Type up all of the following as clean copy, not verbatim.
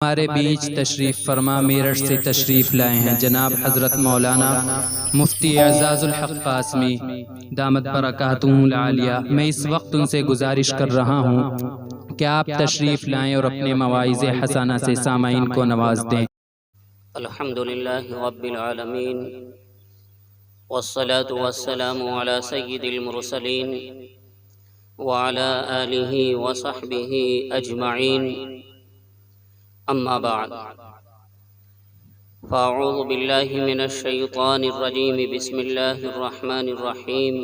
ہمارے بیچ تشریف فرما میرٹھ سے تشریف لائے ہیں جناب حضرت مولانا مفتی اعزاز الحق قاسمی دامت برکاتہم العالیہ۔ میں اس وقت ان سے گزارش کر رہا ہوں کہ آپ تشریف لائیں اور اپنے مواعظ حسنہ سے سامعین کو نواز دیں۔ الحمدللہ رب العالمین والصلاة والسلام على سید المرسلین وعلى آلہ وصحبہ اجمعین، اما بعد فاعوذ باللہ من الشیطان الرجیم، بسم اللہ الرحمن الرحیم۔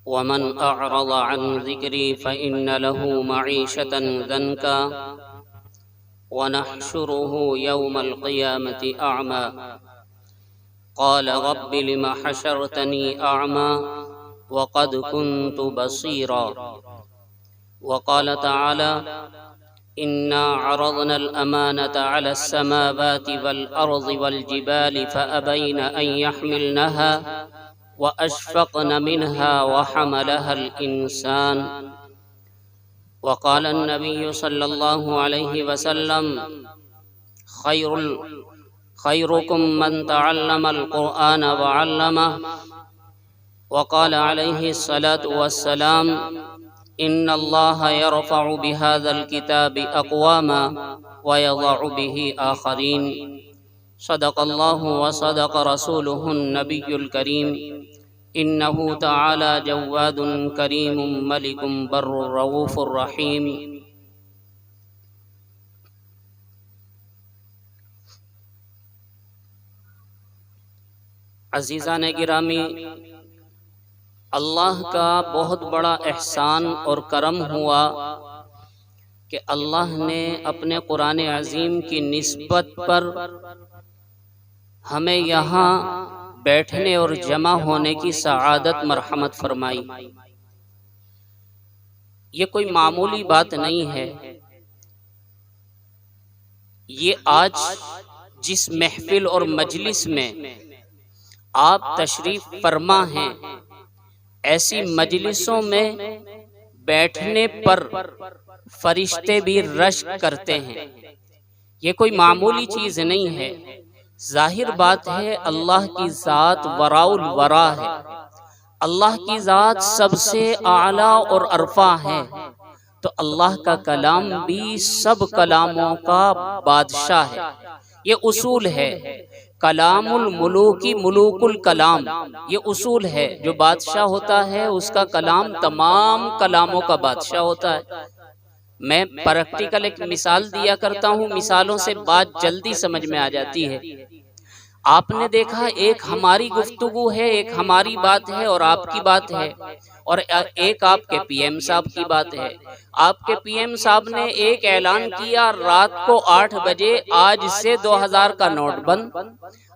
ومن اعرض عن ذکری فإن له معیشة ضنکا ونحشره يوم القيامة أعمى قال رب لم حشرتني أعمى وقد كنت بصيرا وقال تعالى إنا عرضنا الأمانة على السماوات والأرض والجبال فأبين أن يحملنها وأشفقن منها وحملها الإنسان وقال النبي صلى الله عليه وسلم خيركم من تعلم القرآن وعلمه وقال عليه الصلاة والسلام إن الله يرفع بهذا الكتاب أقواما ويضع به آخرين صدق الله وصدق رسوله النبي الكريم إنه تعالى جواد كريم ملك بر رؤوف رحيم۔ عزیزان گرامی، اللہ کا بہت بڑا احسان اور کرم ہوا کہ اللہ نے اپنے قرآن عظیم کی نسبت پر ہمیں یہاں بیٹھنے اور جمع ہونے کی سعادت مرحمت فرمائی۔ یہ کوئی معمولی بات نہیں ہے۔ یہ آج جس محفل اور مجلس میں آپ تشریف فرما ہیں، ایسی مجلسوں میں بیٹھنے پر فرشتے بھی رشک کرتے ہیں۔ یہ کوئی معمولی چیز نہیں ہے۔ ظاہر بات ہے اللہ کی ذات وراء الورا ہے، اللہ کی ذات سب سے اعلیٰ اور ارفع ہے، تو اللہ کا کلام بھی سب کلاموں کا بادشاہ ہے۔ یہ اصول ہے، کلام الملوکی ملوک الکلام، یہ اصول ہے۔ جو بادشاہ ہوتا ہے اس کا کلام تمام کلاموں کا بادشاہ ہوتا ہے۔ میں پریکٹیکل ایک مثال دیا کرتا ہوں، مثالوں سے بات جلدی سمجھ میں آ جاتی ہے۔ آپ نے دیکھا ایک ہماری گفتگو ہے، ایک ہماری بات ہے اور آپ کی بات ہے، اور ایک آپ کے پی ایم صاحب کی بات ہے۔ آپ کے پی ایم صاحب نے ایک اعلان کیا رات کو 8 بجے، آج سے 2000 کا نوٹ بند،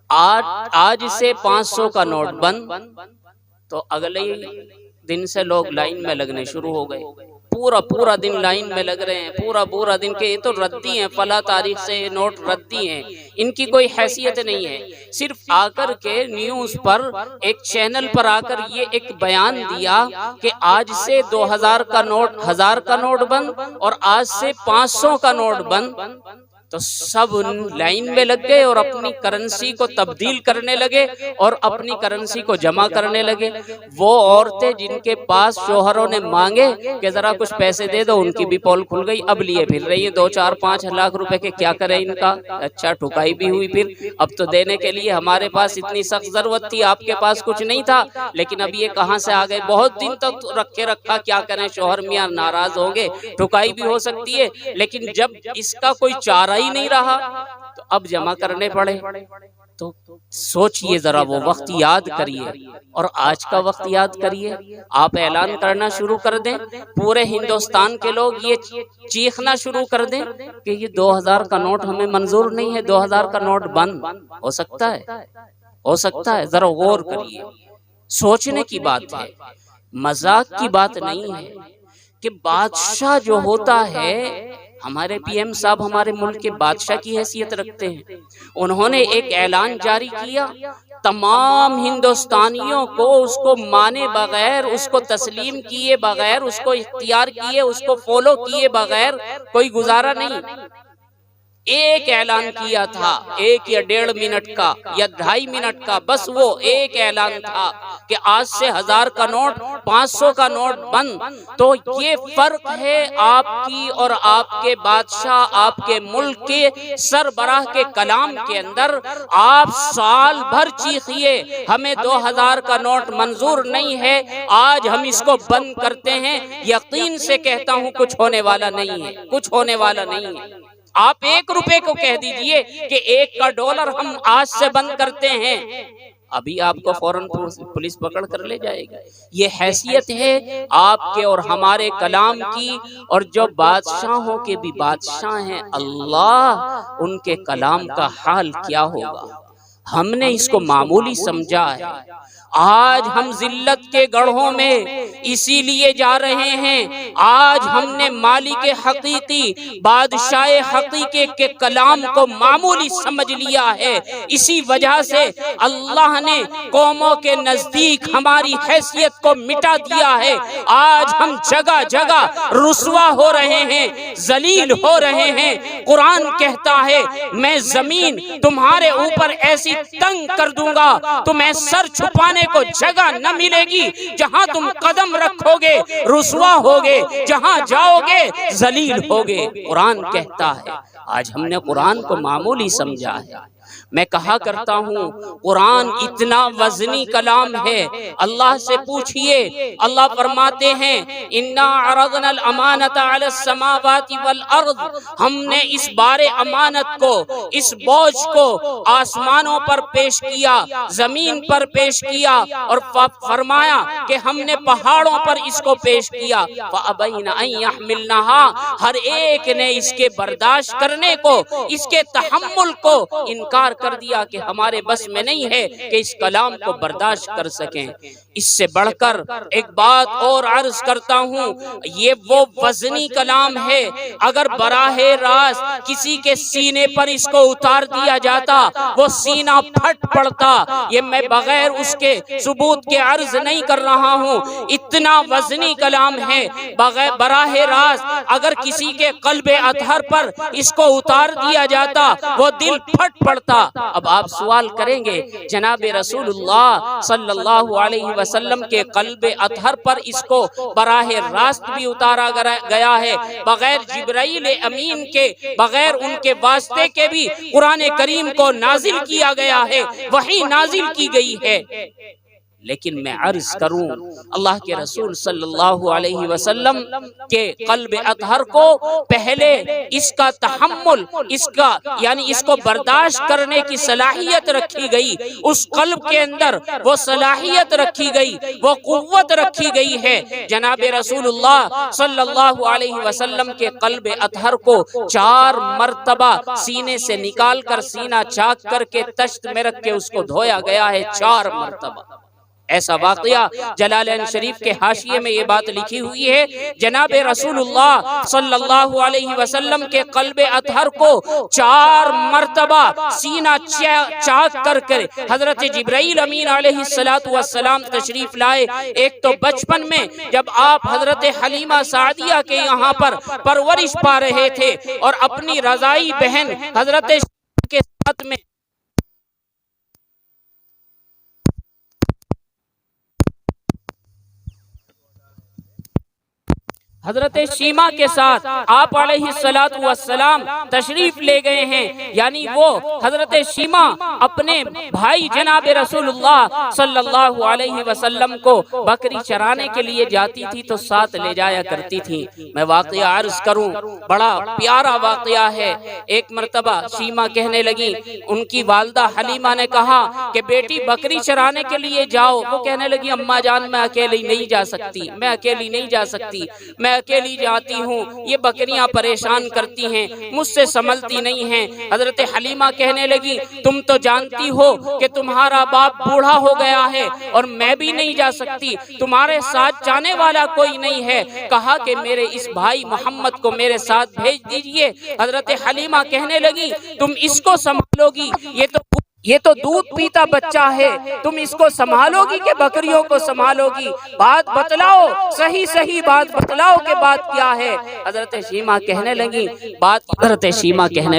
آج سے 500 کا نوٹ بند، تو اگلے دن سے لوگ لائن میں لگنے شروع ہو گئے۔ پورا دن لائن میں لگ رہے ہیں، پورا دن کہ یہ تو ردی ہیں، فلاں تاریخ سے نوٹ ردی ہیں، ان کی کوئی حیثیت نہیں ہے۔ صرف آ کر کے نیوز پر ایک چینل پر آ کر یہ ایک بیان دیا کہ آج سے 2000 کا نوٹ 1000 کا نوٹ بند اور آج سے 500 کا نوٹ بند، تو سب لائن میں لگ گئے اور اپنی کرنسی کو تبدیل کرنے لگے اور اپنی کرنسی کو جمع کرنے لگے۔ وہ عورتیں جن کے پاس شوہروں نے مانگے کہ ذرا کچھ پیسے دے دو، ان کی بھی پول کھل گئی، اب لیے پھر رہی ہے 2 4 5 لاکھ روپے کے، کیا کریں ان کا؟ اچھا ٹھکائی بھی ہوئی پھر، اب تو دینے کے لیے ہمارے پاس اتنی سخت ضرورت تھی، آپ کے پاس کچھ نہیں تھا، لیکن اب یہ کہاں سے آ گئے؟ بہت دن تک رکھا، کیا کریں، شوہر میاں ناراض ہوں گے، ٹھکائی بھی ہو سکتی ہے، لیکن جب اس کا کوئی چارہ ہی نہیں رہا تو اب جمع کرنے پڑے۔ تو سوچئے ذرا، وہ وقت یاد کریے اور آج کا وقت یاد کریے۔ آپ اعلان کرنا شروع کر دیں، پورے ہندوستان کے لوگ یہ چیخنا شروع کر دیں کہ یہ 2000 کا نوٹ ہمیں منظور نہیں ہے، 2000 کا نوٹ بند ہو سکتا ہے۔ ذرا غور کریے، سوچنے کی بات ہے، مذاق کی بات نہیں ہے کہ بادشاہ جو ہوتا ہے ہمارے پی ایم صاحب ہمارے ملک کے بادشاہ کی حیثیت رکھتے ہیں. انہوں نے ایک اعلان جاری کیا، تمام ہندوستانیوں کو اس کو مانے بغیر، اس کو تسلیم کیے بغیر، اس کو اختیار کیے، اس کو فالو کیے بغیر کوئی گزارا نہیں. ایک اعلان کیا تھا، 1 یا 1.5 منٹ کا یا 2.5 منٹ کا، بس وہ ایک اعلان تھا کہ آج سے 1000 کا نوٹ، 500 کا نوٹ بند. تو یہ فرق ہے آپ کی اور آپ کے بادشاہ، آپ کے ملک کے سربراہ کے کلام کے اندر. آپ سال بھر چیخیے ہمیں 2000 کا نوٹ منظور نہیں ہے، آج ہم اس کو بند کرتے ہیں. یقین سے کہتا ہوں کچھ ہونے والا نہیں ہے، کچھ ہونے والا نہیں ہے. آپ 1 روپے کو کہہ دیجئے کہ 1 کا ڈالر ہم آج سے بند کرتے ہیں، ابھی آپ کو فوراً پولیس پکڑ کر لے جائے گی. یہ حیثیت ہے آپ کے اور ہمارے کلام کی. اور جو بادشاہوں کے بھی بادشاہ ہیں، اللہ ان کے کلام کا حال کیا ہوگا. ہم نے اس کو معمولی سمجھا ہے. آج ہم ذلت کے گڑھوں میں اسی لیے جا رہے ہیں. آج ہم نے مالک حقیقی، بادشاہ حقیقی کے کلام کو معمولی سمجھ لیا ہے. اسی وجہ سے اللہ نے قوموں کے نزدیک ہماری حیثیت کو مٹا دیا ہے. آج ہم جگہ جگہ رسوا ہو رہے ہیں، ذلیل ہو رہے ہیں. قرآن کہتا ہے میں زمین تمہارے اوپر ایسی تنگ کر دوں گا تمہیں سر چھپانے کو جگہ نہ ملے گی. جہاں تم قدم رکھو گے رسوا ہوگے، جہاں جاؤ گے ذلیل ہوگے. قرآن کہتا ہے. آج ہم نے قرآن کو معمولی سمجھا ہے. میں کہا کرتا ہوں قرآن اتنا وزنی کلام ہے. اللہ سے پوچھئے، اللہ فرماتے ہیں اِنَّا عَرَضْنَا الْأَمَانَةَ عَلَى السَّمَاوَاتِ وَالْأَرْضِ. ہم نے اس بار امانت کو، اس بوجھ کو آسمانوں پر پیش کیا، زمین پر پیش کیا، اور فرمایا کہ ہم نے پہاڑوں پر اس کو پیش کیا. فَأَبَيْنَ أَن يَحْمِلْنَهَا. ہر ایک نے اس کے برداشت کرنے کو، اس کے تحمل کو انکار کر دیا کہ ہمارے بس میں نہیں ہے کہ اس کلام کو برداشت کر سکیں. اس سے بڑھ کر ایک بات اور عرض کرتا ہوں، یہ وہ وزنی کلام ہے. اگر براہ راست کسی کے سینے پر اس کو اتار دیا جاتا وہ سینہ پھٹ پڑتا. یہ میں بغیر اس کے ثبوت کے عرض نہیں کر رہا ہوں. اتنا وزنی کلام ہے. براہ راست اگر کسی کے قلب اطہر پر اس کو اتار دیا جاتا وہ دل پھٹ پڑتا. اب آپ سوال کریں گے جناب رسول اللہ صلی اللہ علیہ وسلم کے قلب اطہر پر اس کو براہ راست بھی اتارا گیا ہے، بغیر جبرائیل امین کے، بغیر ان کے واسطے کے بھی قرآن کریم کو نازل کیا گیا ہے، وحی نازل کی گئی ہے. لیکن میں عرض کروں اللہ کے رسول صلی اللہ علیہ وسلم کے قلب اطہر کو پہلے اس کا تحمل، اس کا یعنی اس کو برداشت کرنے کی صلاحیت رکھی گئی. اس قلب کے اندر وہ صلاحیت رکھی گئی، وہ قوت رکھی گئی ہے. جناب رسول اللہ صلی اللہ علیہ وسلم کے قلب اطہر کو 4 مرتبہ سینے سے نکال کر سینہ چاک کر کے تشت میں رکھ کے اس کو دھویا گیا ہے. 4 مرتبہ. ایسا واقعہ جلالین شریف کے حاشیے میں یہ بات لکھی ہوئی ہے. جناب رسول اللہ صلی اللہ علیہ وسلم کے قلب اطہر کو 4 مرتبہ سینہ چاک کر کر حضرت جبرائیل امین علیہ السلام تشریف لائے. ایک تو بچپن میں جب آپ حضرت حلیمہ سعدیہ کے یہاں پر پرورش پا رہے تھے اور اپنی رضائی بہن حضرت کے ساتھ میں حضرت شیمہ کے ساتھ آپ علیہ السلام تشریف لے گئے ہیں. یعنی وہ حضرت شیمہ اپنے بھائی جناب رسول اللہ صلی اللہ علیہ وسلم کو بکری چرانے کے لیے جاتی تھی تو ساتھ لے جایا کرتی تھی. میں واقعہ عرض کروں، بڑا پیارا واقعہ ہے. ایک مرتبہ شیمہ کہنے لگی، ان کی والدہ حلیمہ نے کہا کہ بیٹی بکری چرانے کے لیے جاؤ. وہ کہنے لگی اماں جان میں اکیلی نہیں جا سکتی، میں اکیلی نہیں جا سکتی، میں اکیلی جاتی ہوں، یہ بکریاں پریشان کرتی ہیں، مجھ سے سنبھلتی نہیں ہیں۔ حضرت حلیمہ کہنے لگی تم تو جانتی ہو کہ تمہارا باپ بوڑھا ہو گیا ہے اور میں بھی نہیں جا سکتی، تمہارے ساتھ جانے والا کوئی نہیں ہے۔ کہا کہ میرے اس بھائی محمد کو میرے ساتھ بھیج دیجئے۔ حضرت حلیمہ کہنے لگی تم اس کو سنبھالو گی، یہ تو دودھ پیتا بچہ ہے، تم اس کو سنبھالو گی کہ بکریوں کو سنبھالو گی؟ بات بتلاؤ، صحیح بات بتلاؤ کہ بات کیا ہے؟ حضرت شیمہ کہنے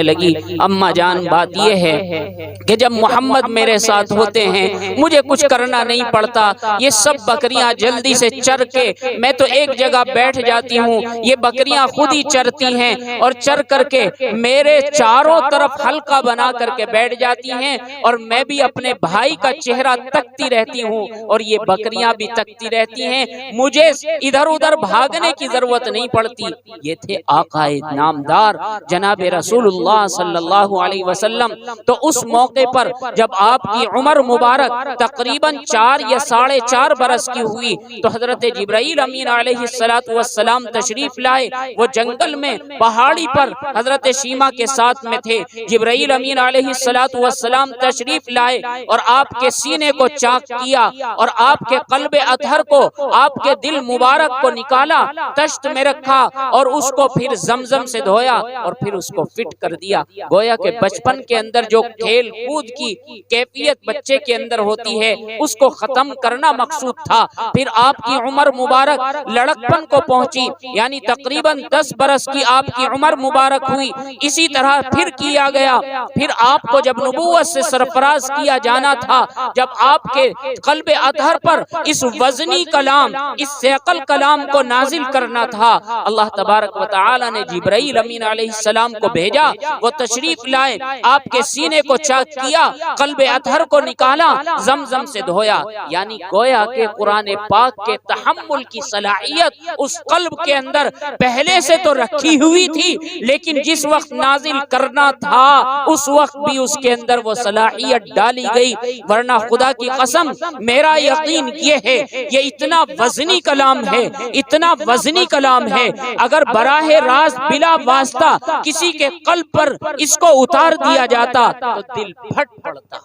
لگی اماں جان بات یہ ہے کہ جب محمد میرے ساتھ ہوتے ہیں مجھے کچھ کرنا نہیں پڑتا، یہ سب بکریاں جلدی سے چر کے میں تو ایک جگہ بیٹھ جاتی ہوں، یہ بکریاں خود ہی چرتی ہیں اور چر کر کے میرے چاروں طرف حلقہ بنا کر کے بیٹھ جاتی ہیں اور میں بھی اپنے بھائی کا چہرہ تکتی رہتی ہوں اور یہ بکریاں بھی تکتی رہتی ہیں، مجھے ادھر ادھر بھاگنے کی ضرورت نہیں پڑتی۔ یہ تھے آقا نامدار جناب رسول اللہ صلی اللہ علیہ وسلم۔ تو اس موقع پر جب آپ کی عمر مبارک تقریباً 4 یا 4.5 برس کی ہوئی تو حضرت جبرائیل امین علیہ السلام تشریف لائے۔ وہ جنگل میں پہاڑی پر حضرت شیمہ کے ساتھ میں تھے۔ جبرائیل امین علیہ السلام تشریف لائے اور آپ کے سینے کو چاک کیا اور آپ کے قلب اطہر کو، آپ کے دل مبارک کو نکالا، تشت میں رکھا اور اس کو پھر زمزم سے دھویا اور پھر اس کو فٹ کر دیا۔ گویا کہ بچپن کے اندر جو کھیل کود کی کیفیت بچے کے اندر ہوتی ہے اس کو ختم کرنا مقصود تھا۔ پھر آپ کی عمر مبارک لڑکپن کو پہنچی، یعنی تقریباً 10 برس کی آپ کی عمر مبارک ہوئی۔ اسی طرح پھر کیا گیا۔ پھر آپ کو جب نبوت سے سرفراز کیا جانا تھا، جب آپ کے قلب اطہر پر اس وزنی کلام، اس ثقل کلام کو نازل کرنا تھا، اللہ تبارک و تعالی نے جبرائیل امین علیہ السلام کو بھیجا۔ وہ تشریف لائے، آپ کے سینے کو چاک کیا، قلب اطہر کو نکالا، زمزم سے دھویا۔ یعنی گویا کہ قرآن پاک کے تحمل کی صلاحیت اس قلب کے اندر پہلے سے تو رکھی ہوئی تھی، لیکن جس وقت نازل کرنا تھا اس وقت بھی اس کے اندر وہ صلاحیت ڈالی گئی۔ ورنہ خدا کی قسم میرا یقین یہ ہے یہ اتنا وزنی کلام ہے، اتنا وزنی کلام ہے، اگر براہ راست بلا واسطہ کسی کے قلب پر اس کو اتار دیا جاتا تو دل پھٹ پڑتا۔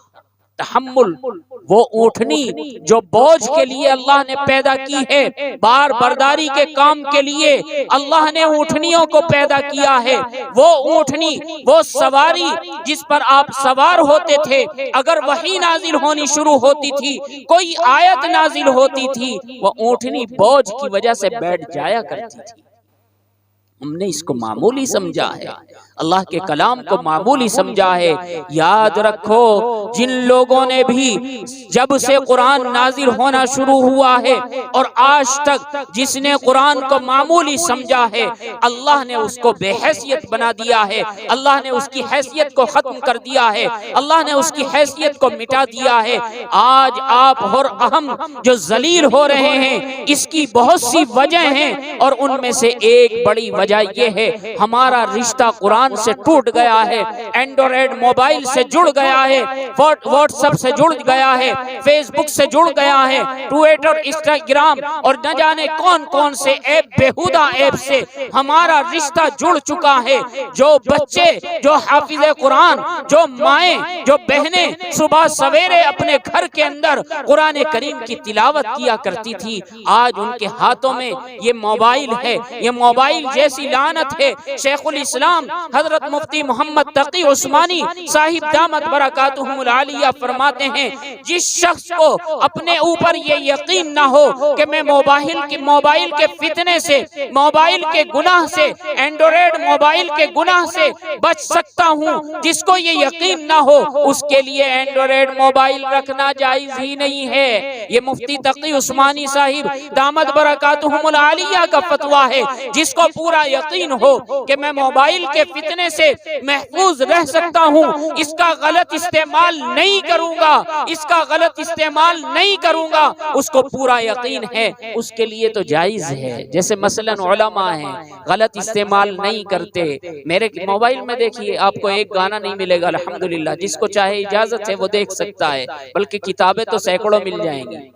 تحمل وہ اونٹنی جو بوجھ کے لیے اللہ نے پیدا کی ہے، بار برداری کے کام کے لیے اللہ نے اونٹنیوں کو پیدا کیا ہے۔ وہ اونٹنی، وہ سواری جس پر آپ سوار ہوتے تھے، اگر وحی نازل ہونی شروع ہوتی تھی، کوئی آیت نازل ہوتی تھی، وہ اونٹنی بوجھ کی وجہ سے بیٹھ جایا کرتی تھی۔ ہم نے اس کو معمولی سمجھا ہے، اللہ کے کلام کو معمولی سمجھا ہے۔ یاد رکھو جن لوگوں نے بھی جب سے قرآن نازل ہونا شروع ہوا ہے اور آج تک جس نے قرآن کو معمولی سمجھا ہے، اللہ نے اس کو بے حیثیت بنا دیا ہے، اللہ نے اس کی حیثیت کو ختم کر دیا ہے، اللہ نے اس کی حیثیت کو مٹا دیا ہے۔ آج آپ اور ہم جو ذلیل ہو رہے ہیں اس کی بہت سی وجہ ہیں، اور ان میں سے ایک بڑی وجہ یہ ہے ہمارا رشتہ قرآن سے ٹوٹ گیا ہے، اینڈرائیڈ موبائل سے جڑ گیا ہے، واٹس ایپ سے جڑ گیا ہے، فیس بک سے جڑ گیا ہے، ٹویٹر، انسٹاگرام اور نہ جانے کون کون سے ایپ، بےہودہ ایپ سے ہمارا رشتہ جڑ چکا ہے۔ جو بچے، جو حافظ قرآن، جو مائیں، جو بہنیں صبح سویرے اپنے گھر کے اندر قرآن کریم کی تلاوت کیا کرتی تھی، آج ان کے ہاتھوں میں یہ موبائل ہے۔ یہ موبائل جیسی لعنت ہے۔ شیخ الاسلام حضرت مفتی محمد تقی عثمانی صاحب دامت برکاتہم العالیہ فرماتے ہیں جس شخص کو اپنے اوپر یہ یقین نہ ہو کہ میں موبائل کے فتنے سے، موبائل کے گناہ سے، اینڈرائیڈ موبائل کے گناہ سے بچ سکتا ہوں، جس کو یہ یقین نہ ہو اس کے لیے اینڈرائیڈ موبائل رکھنا جائز ہی نہیں ہے۔ یہ مفتی تقی عثمانی صاحب دامت برکاتہم العالیہ کا فتویٰ ہے۔ جس کو پورا یقین ہو کہ میں موبائل کے فتنے سے محفوظ رہ سکتا ہوں، اس کا غلط استعمال نہیں کروں گا، اس کا غلط استعمال نہیں کروں گا، اس کو پورا یقین ہے، اس کے لیے تو جائز ہے۔ جیسے مثلاً علماء ہیں غلط استعمال نہیں کرتے۔ میرے موبائل میں دیکھیے آپ کو ایک گانا نہیں ملے گا الحمدللہ، جس کو چاہے اجازت ہے وہ دیکھ سکتا ہے، بلکہ کتابیں تو سینکڑوں مل جائیں گی۔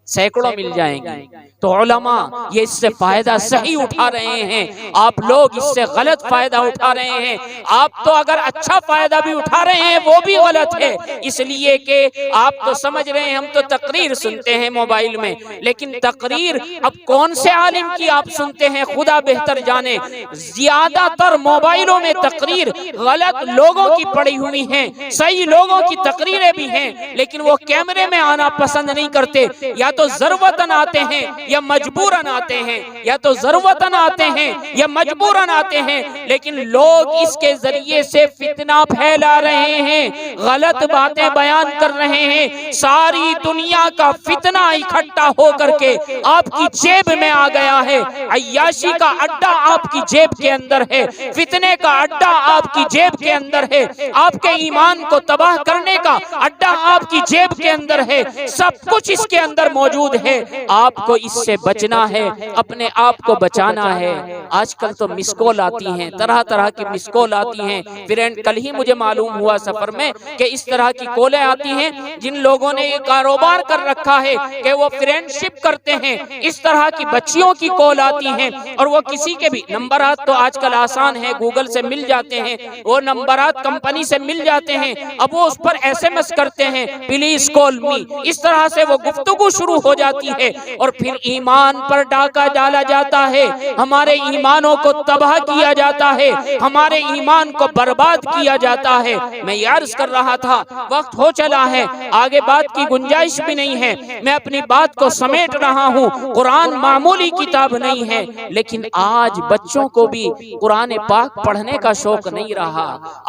سینکڑوں مل جائیں گے۔ تو علماء یہ اس سے فائدہ صحیح اٹھا رہے ہیں، آپ لوگ اس سے غلط فائدہ اٹھا رہے ہیں۔ آپ تو اگر اچھا فائدہ بھی اٹھا رہے ہیں وہ بھی غلط ہے، اس لیے کہ آپ تو سمجھ رہے ہیں ہم تو تقریر سنتے ہیں موبائل میں، لیکن تقریر اب کون سے عالم کی آپ سنتے ہیں خدا بہتر جانے۔ زیادہ تر موبائلوں میں تقریر غلط لوگوں کی پڑی ہوئی ہیں، صحیح لوگوں کی تقریریں بھی ہیں، لیکن وہ کیمرے میں آنا پسند نہیں کرتے، یا تو ضرورتاً آتے ہیں یا مجبوراً آتے ہیں، یا تو ضرورتاً آتے ہیں یا مجبوراً آتے ہیں، لیکن لوگ اس کے ذریعے سے فتنہ پھیلا رہے ہیں، غلط باتیں بیان کر رہے ہیں، ساری دنیا کا فتنہ اکٹھا ہو کر کے آپ کی جیب میں آ گیا ہے۔ عیاشی کا اڈا آپ کی جیب کے اندر ہے، فتنے کا اڈا آپ کی جیب کے اندر ہے، آپ کے ایمان کو تباہ کرنے کا اڈا آپ کی جیب کے اندر ہے، سب کچھ اس کے اندر موجود ہے۔ آپ کو اس سے بچنا ہے، اپنے آپ کو بچانا ہے۔ آج کل تو مس کال آتی ہیں، طرح طرح کی مس کال آتی ہیں۔ فرینڈ کل ہی مجھے معلوم ہوا سفر میں کہ اس طرح کی کالیں آتی ہیں، جن لوگوں نے یہ کاروبار کر رکھا ہے کہ وہ فرینڈ شپ کرتے ہیں، اس طرح کی بچیوں کی کال آتی ہیں، اور وہ کسی کے بھی نمبرات تو آج کل آسان ہے، گوگل سے مل جاتے ہیں، وہ نمبرات کمپنی سے مل جاتے ہیں، اب وہ اس پر SMS کرتے ہیں پلیز کال می، اس طرح سے وہ گفتگو شروع ہو جاتی ہے، اور پھر ایمان پر ڈاکہ ڈالا جاتا ہے، ہمارے ایمانوں کو تباہ کیا جاتا ہے، ہمارے ایمان کو برباد کیا جاتا ہے۔ میں یہ عرض کر رہا تھا وقت ہو چلا ہے، آگے بات کی گنجائش بھی نہیں ہے، میں اپنی بات کو سمیٹ رہا ہوں۔ قرآن معمولی کتاب نہیں ہے، لیکن آج بچوں کو بھی قرآن پاک پڑھنے کا شوق نہیں رہا۔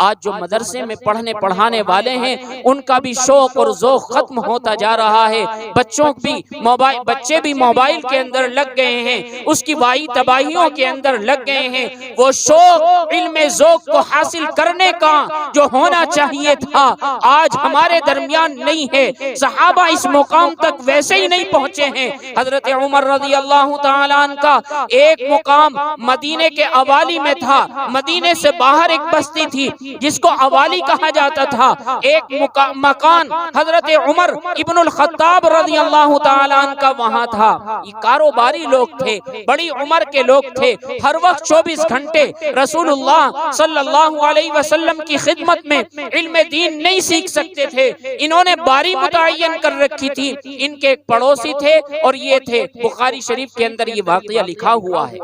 آج جو مدرسے میں پڑھنے پڑھانے والے ہیں ان کا بھی شوق اور ذوق ختم ہوتا جا رہا ہے، بچے بھی موبائل کے اندر لگ گئے ہیں، اس کی وائی تباہیوں کے اندر لگ گئے ہیں۔ وہ شوق علم ذوق کو حاصل کرنے کا جو ہونا چاہیے تھا آج ہمارے درمیان نہیں ہے۔ صحابہ اس مقام تک ویسے ہی نہیں پہنچے ہیں۔ حضرت عمر رضی اللہ تعالیٰ عنہ کا ایک مقام مدینے کے اوالی میں تھا، مدینے سے باہر ایک بستی تھی جس کو اوالی کہا جاتا تھا، ایک مکان حضرت عمر ابن الخطاب رضی اللہ تعالیٰ عنہ کا وہاں تھا۔ یہ کاروباری لوگ تھے، بڑی عمر کے لوگ تھے، ہر وقت 24 گھنٹے رسول اللہ صلی اللہ علیہ وسلم کی خدمت میں علم دین نہیں سیکھ سکتے تھے۔ انہوں نے باری متعین کر رکھی تھی، ان کے ایک پڑوسی تھے اور یہ تھے، بخاری شریف کے اندر یہ واقعہ لکھا ہوا ہے۔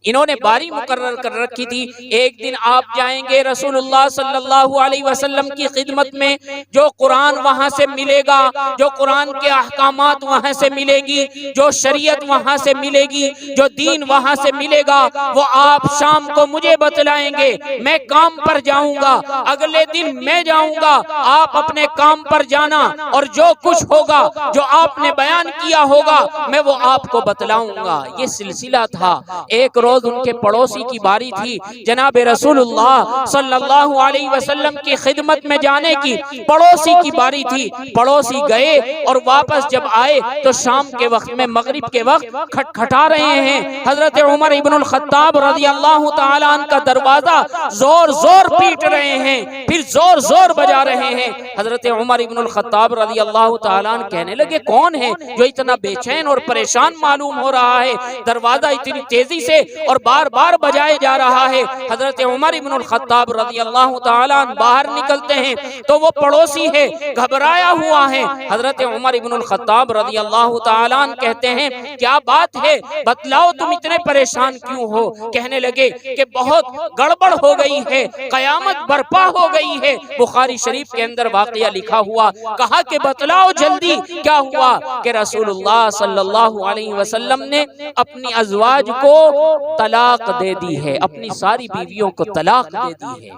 انہوں نے باری مقرر کر رکھی تھی، ایک دن آپ جائیں گے رسول اللہ صلی اللہ علیہ وسلم کی خدمت میں، جو قرآن وہاں سے ملے گا، جو قرآن کے احکامات وہاں سے ملے گی، جو شریعت وہاں سے ملے گی، جو دین وہاں سے ملے گا، وہ آپ شام کو مجھے بتلائیں گے، میں کام پر جاؤں گا، اگلے دن میں جاؤں گا، آپ اپنے کام پر جانا، اور جو کچھ ہوگا جو آپ نے بیان کیا ہوگا میں وہ آپ کو بتلاؤں گا۔ یہ سلسلہ تھا۔ ایک روز ان کے پڑوسی کی باری تھی، جناب رسول اللہ صلی اللہ علیہ وسلم کی خدمت میں جانے کی پڑوسی کی باری تھی۔ پڑوسی گئے اور واپس جب آئے تو شام کے وقت میں، مغرب کے وقت کھٹکھٹا رہے ہیں، حضرت عمر ابن الخطاب رضی اللہ تعالیٰ عنہ کا دروازہ زور زور پیٹ رہے ہیں، پھر زور زور بجا رہے ہیں۔ حضرت عمر ابن الخطاب رضی اللہ تعالیٰ عنہ کہنے لگے کون ہے جو اتنا بے چین اور پریشان معلوم ہو رہا ہے، دروازہ اتنی تیزی سے اور بار بار بجائے جا رہا ہے۔ حضرت عمر ابن الخطاب رضی اللہ تعالیٰ عنہ باہر نکلتے ہیں تو وہ پڑوسی ہے، گھبرایا ہوا ہے۔ حضرت عمر ابن الخطاب رضی اللہ تعالیٰ عنہ کہتے ہیں کیا بات ہے، بتلاؤ تم اتنے پریشان کیوں ہو؟ کہنے لگے کہ بہت گڑبڑ ہو گئی ہے، قیامت برپا ہو گئی ہے۔ بخاری شریف کے اندر واقعہ لکھا ہوا، کہا کہ بتلاؤ جلدی کیا ہوا؟ کہ رسول اللہ صلی اللہ علیہ وسلم نے اپنی ازواج کو طلاق دے دی ہے، اپنی ساری بیویوں کو طلاق دے دی ہے۔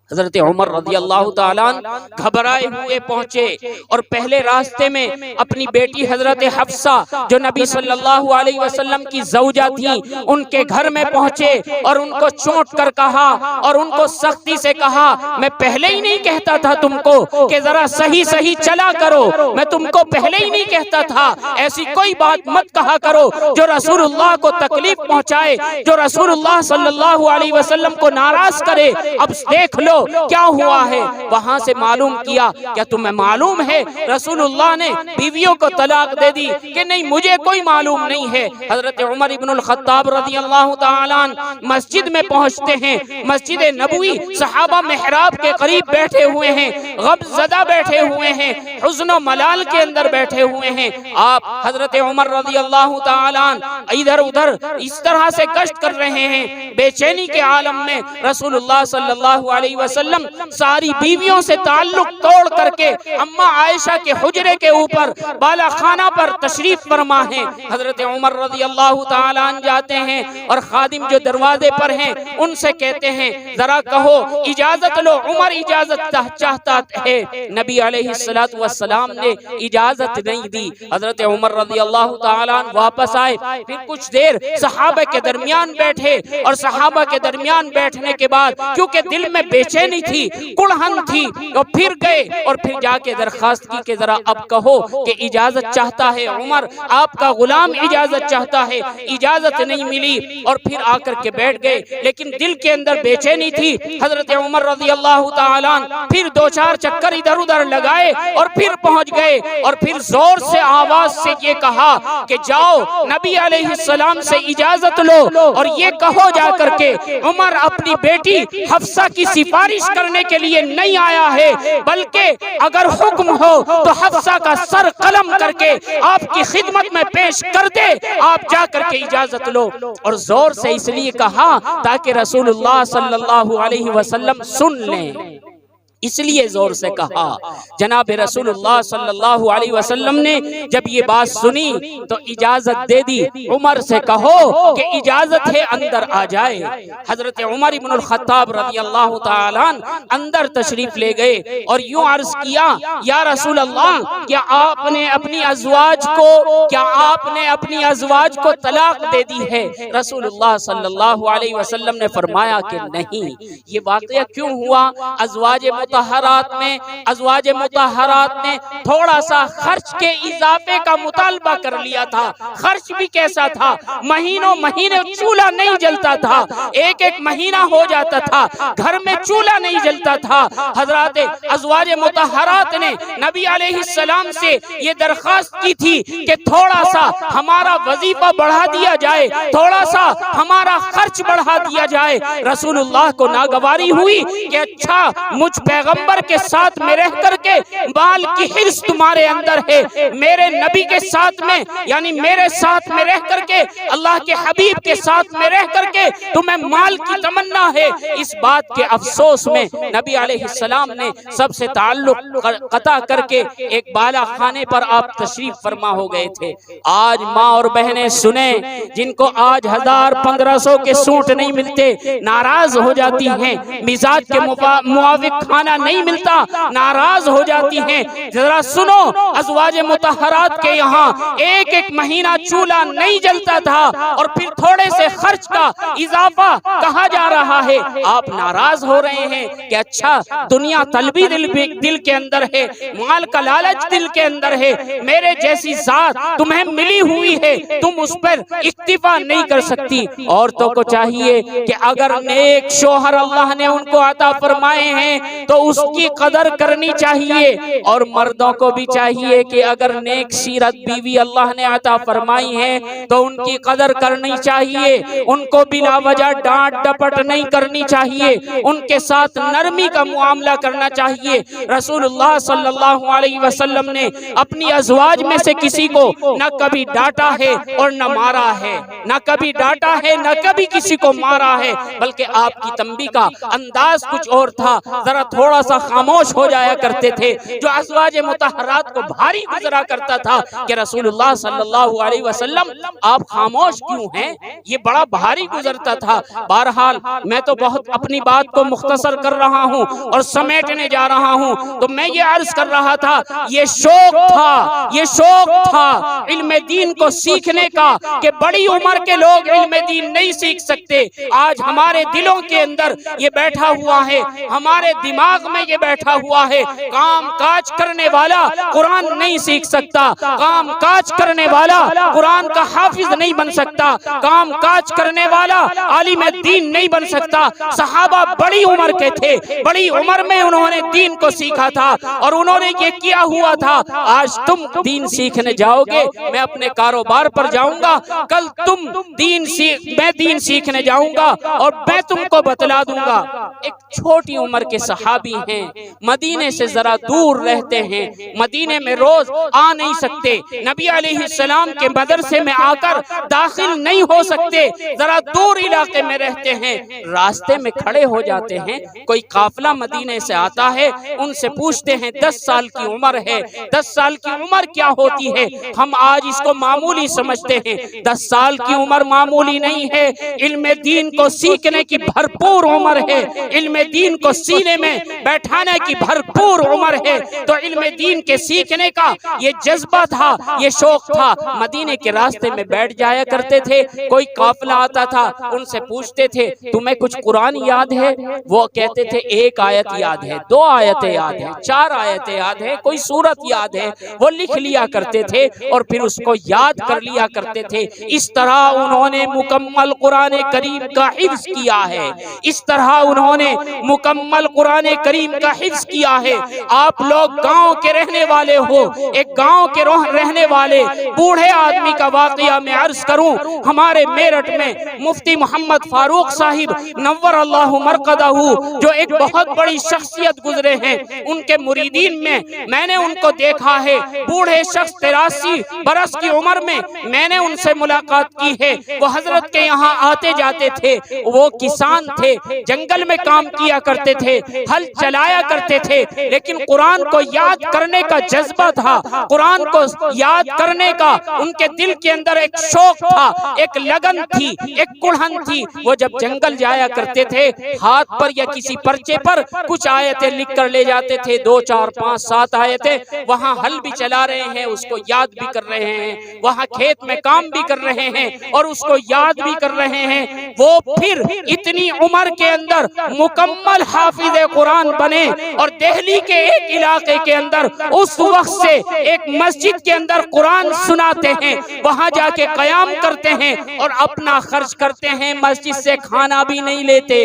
حضرت عمر رضی اللہ تعالیٰ عنہ گھبرائے ہوئے پہنچے اور پہلے راستے میں اپنی بیٹی حضرت حفصہ جو نبی صلی اللہ علیہ وسلم کی زوجہ تھیں ان کے گھر میں پہنچے اور ان کو چونٹ کر کہا اور ان کو سختی سے کہا میں پہلے ہی نہیں کہتا تھا تم کو کہ ذرا صحیح صحیح چلا کرو، میں تم کو پہلے ہی نہیں کہتا تھا ایسی کوئی بات مت کہا کرو جو رسول اللہ کو تکلیف پہنچائے، جو رسول اللہ صلی اللہ علیہ وسلم کو ناراض کرے۔ اب دیکھ لو کیا ہوا ہے۔ وہاں سے معلوم کیا، کیا تمہیں معلوم ہے رسول اللہ نے بیویوں کو طلاق دے دی؟ کہ نہیں مجھے کوئی معلوم نہیں ہے۔ حضرت عمر ابن الخطاب رضی اللہ تعالیٰ مسجد میں پہنچتے ہیں، مسجد نبوی، صحابہ محراب کے قریب بیٹھے ہوئے ہیں، غم زدہ بیٹھے ہوئے ہیں، حزن و ملال کے اندر بیٹھے ہوئے ہیں۔ آپ حضرت عمر رضی اللہ تعالیٰ ادھر ادھر اس طرح سے گشت کر رہے ہیں، بے چینی کے عالم میں رسول اللہ صلی اللہ علیہ وسلم ساری بیویوں سے تعلق توڑ کر کے اماں عائشہ کے حجرے کے اوپر بالا خانہ پر تشریف فرما ہیں۔ حضرت عمر رضی اللہ تعالیٰ عنہ جاتے ہیں اور خادم جو دروازے پر ہیں ان سے کہتے ہیں ذرا کہو اجازت لو، عمر اجازت چاہتا ہے۔ نبی علیہ السلام نے اجازت نہیں دی۔ حضرت عمر رضی اللہ تعالیٰ عنہ واپس آئے، پھر کچھ دیر صحابہ کے درمیان بیٹھے، اور صحابہ کے درمیان بیٹھنے کے بعد کیونکہ دل میں بے چینی تھی، کڑہن تھی، اور پھر گئے اور پھر جا کے درخواست کی کہ ذرا اب کہو کہ اجازت چاہتا ہے عمر، آپ کا غلام اجازت چاہتا ہے۔ اجازت نہیں ملی اور پھر آ کر کے بیٹھ گئے، لیکن دل کے اندر بے چینی تھی۔ حضرت عمر رضی اللہ تعالیٰ پھر دو چار چکر ادھر ادھر لگائے اور پھر پہنچ گئے، اور پھر زور سے آواز سے یہ کہا کہ جاؤ نبی علیہ السلام سے اجازت لو اور یہ کہو جا کر کے عمر اپنی بیٹی حفصہ کی سفارش کرنے کے لیے نہیں آیا ہے، بلکہ اگر حکم ہو تو حفصہ کا سر قلم کر کے آپ کی خدمت میں پیش کر دے، آپ جا کر کے اجازت لو۔ اور زور سے اس لیے کہا تاکہ رسول اللہ صلی اللہ علیہ وسلم سن لیں، اس لیے زور سے کہا۔ جناب رسول اللہ صلی اللہ علیہ وسلم نے جب یہ بات سنی تو اجازت دے دی، عمر سے کہو کہ اجازت ہے اندر آ جائے۔ حضرت عمر بن الخطاب رضی اللہ تعالیٰ اندر تشریف لے گئے اور یوں عرض کیا یا رسول اللہ کیا آپ نے اپنی ازواج کو طلاق دے دی ہے؟ رسول اللہ صلی اللہ علیہ وسلم نے فرمایا کہ نہیں۔ یہ واقعہ کیوں ہوا؟ ازواج مطہرات نے تھوڑا سا خرچ کے اضافے کا مطالبہ کر لیا تھا۔ خرچ بھی کیسا تھا؟ مہینوں مہینے چولہا نہیں جلتا تھا، ایک ایک مہینہ ہو جاتا تھا، گھر میں چولہا نہیں جلتا تھا۔ حضرات ازواج مطہرات نے نبی علیہ السلام سے یہ درخواست کی تھی کہ تھوڑا سا ہمارا وظیفہ بڑھا دیا جائے، تھوڑا سا ہمارا خرچ بڑھا دیا جائے۔ رسول اللہ کو ناگواری ہوئی کہ اچھا مجھ پیغمبر کے ساتھ میں رہ کر کے مال کی حرص تمہارے اندر ہے، میرے نبی کے ساتھ میں یعنی میرے ساتھ میں رہ کر کے، اللہ کے حبیب کے ساتھ میں رہ کر کے تمہیں مال کی تمنا ہے۔ اس بات کے افسوس میں نبی علیہ السلام نے سب سے تعلق قطع کر کے ایک بالا خانے پر آپ تشریف فرما ہو گئے تھے۔ آج ماں اور بہنیں سنیں، جن کو آج 1000-1500 کے سوٹ نہیں ملتے ناراض ہو جاتی ہیں، مزاج کے موافق کھانا نہیں ملتا ناراض ہو جاتی ہیں۔ ذرا سنو، ازواج مطہرات کے یہاں ایک ایک مہینہ چولہا نہیں جلتا تھا اور پھر تھوڑے سے خرچ کا اضافہ کہا جا رہا ہے۔ آپ ناراض ہو رہے ہیں کہ اچھا دنیا طلبی دل کے اندر ہے، مال کا لالچ دل کے اندر ہے، میرے جیسی ذات تمہیں ملی ہوئی ہے، تم اس پر اکتفا نہیں کر سکتی۔ عورتوں کو چاہیے کہ اگر نیک شوہر اللہ نے ان کو عطا فرمائے ہیں تو اس کی قدر کرنی چاہیے، اور مردوں کو بھی چاہیے کہ اگر نیک سیرت بیوی اللہ نے عطا فرمائی ہیں تو ان کی قدر کرنی چاہیے، ان کو بلا وجہ ڈانٹ ڈپٹ نہیں کرنی چاہیے، ان کے ساتھ نرمی کا معاملہ کرنا چاہیے۔ رسول اللہ صلی اللہ علیہ وسلم نے اپنی ازواج میں سے کسی کو نہ کبھی ڈانٹا ہے اور نہ مارا ہے، نہ کبھی ڈانٹا ہے نہ کبھی کسی کو مارا ہے، بلکہ آپ کی تنبیہ کا انداز کچھ اور تھا۔ ذرا تھوڑا سا خاموش ہو جایا کرتے تھے، جو ازواج مطہرات کو بھاری گزرا کرتا تھا کہ رسول اللہ صلی اللہ علیہ وسلم آپ خاموش کیوں ہیں، یہ بڑا بھاری گزرتا تھا۔ بہرحال میں تو بہت اپنی بات کو مختصر کر رہا ہوں اور سمیٹنے جا رہا ہوں، تو میں یہ عرض کر رہا تھا یہ شوق تھا علم دین کو سیکھنے کا کہ بڑی عمر کے لوگ علم دین نہیں سیکھ سکتے۔ آج ہمارے دلوں کے اندر یہ بیٹھا ہوا ہے، ہمارے دماغ دماغ میں یہ بیٹھا ہوا ہے کام کاج کرنے والا قرآن نہیں سیکھ سکتا، کام کاج کرنے والا قرآن کا حافظ نہیں بن سکتا، کام کاج کرنے والا عالم دین نہیں بن سکتا۔ صحابہ بڑی عمر کے تھے، بڑی عمر میں انہوں نے دین کو سیکھا تھا اور انہوں نے یہ کیا ہوا تھا۔ آج تم دین سیکھنے جاؤ گے، میں اپنے کاروبار پر جاؤں گا، کل میں دین سیکھنے جاؤں گا اور میں تم کو بتلا دوں گا۔ ایک چھوٹی عمر کے صحابی ہیں، مدینے سے ذرا دور رہتے ہیں، مدینے میں روز آ نہیں سکتے، نبی علیہ السلام کے مدرسے میں آ کر داخل نہیں ہو سکتے، ذرا دور علاقے میں رہتے ہیں، راستے میں کھڑے ہو جاتے ہیں، کوئی قافلہ مدینے سے آتا ہے، ان سے پوچھتے ہیں 10 سال کی عمر ہے، 10 سال کی عمر کیا ہوتی ہے؟ ہم آج اس کو معمولی سمجھتے ہیں، 10 سال کی عمر معمولی نہیں ہے، علم دین کو سیکھنے کی بھرپور عمر ہے، علم دین کو سینے میں بیٹھانے کی بھرپور عمر ہے۔ تو علم دین کے سیکھنے کا یہ جذبہ تھا، یہ شوق تھا، مدینے کے راستے میں بیٹھ جایا کرتے تھے، کوئی قافلہ آتا تھا، ان سے پوچھتے تھے تمہیں کچھ قرآن یاد ہے؟ وہ کہتے تھے 1 آیت یاد ہے، 2 آیتیں یاد ہیں، 4 آیتیں یاد ہیں، کوئی سورت یاد ہے، وہ لکھ لیا کرتے تھے اور پھر اس کو یاد کر لیا کرتے تھے۔ اس طرح انہوں نے مکمل قرآن کریم کا حفظ کیا ہے، اس طرح انہوں نے مکمل قرآن کریم کا حفظ کیا ہے۔ آپ لوگ گاؤں کے رہنے والے ہو، ایک گاؤں کے رہنے والے بوڑھے آدمی کا واقعہ میں عرض کروں، ہمارے میرٹھ میں مفتی محمد فاروق صاحب نور اللہ مرقدہ جو ایک بہت بڑی شخصیت گزرے ہیں، ان کے مریدین میں نے ان کو دیکھا ہے، بوڑھے شخص 83 برس کی عمر میں نے ان سے ملاقات کی ہے، وہ حضرت کے یہاں آتے جاتے تھے، وہ کسان تھے، جنگل میں کام کیا کرتے تھے، ہل چلایا کرتے تھے، لیکن قرآن کو یاد کرنے کا جذبہ تھا، قرآن کو یاد کرنے کا ان کے دل کے اندر ایک شوق تھا، ایک لگن تھی، ایک کڑھن تھی۔ وہ جب جنگل جایا کرتے تھے، ہاتھ پر یا کسی پرچے پر کچھ آیتیں لکھ کر لے جاتے تھے، 2 4 5 7 آیتیں، وہاں ہل بھی چلا رہے ہیں، اس کو یاد بھی کر رہے ہیں، وہاں کھیت میں کام بھی کر رہے ہیں اور اس کو یاد بھی کر رہے ہیں۔ وہ پھر اتنی عمر کے اندر مکمل حافظ قرآن بنے اور دہلی کے ایک علاقے کے اندر اس وقت سے ایک مسجد کے اندر قرآن سناتے ہیں، وہاں جا کے قیام کرتے ہیں اور اپنا خرچ کرتے ہیں، مسجد سے کھانا بھی نہیں لیتے۔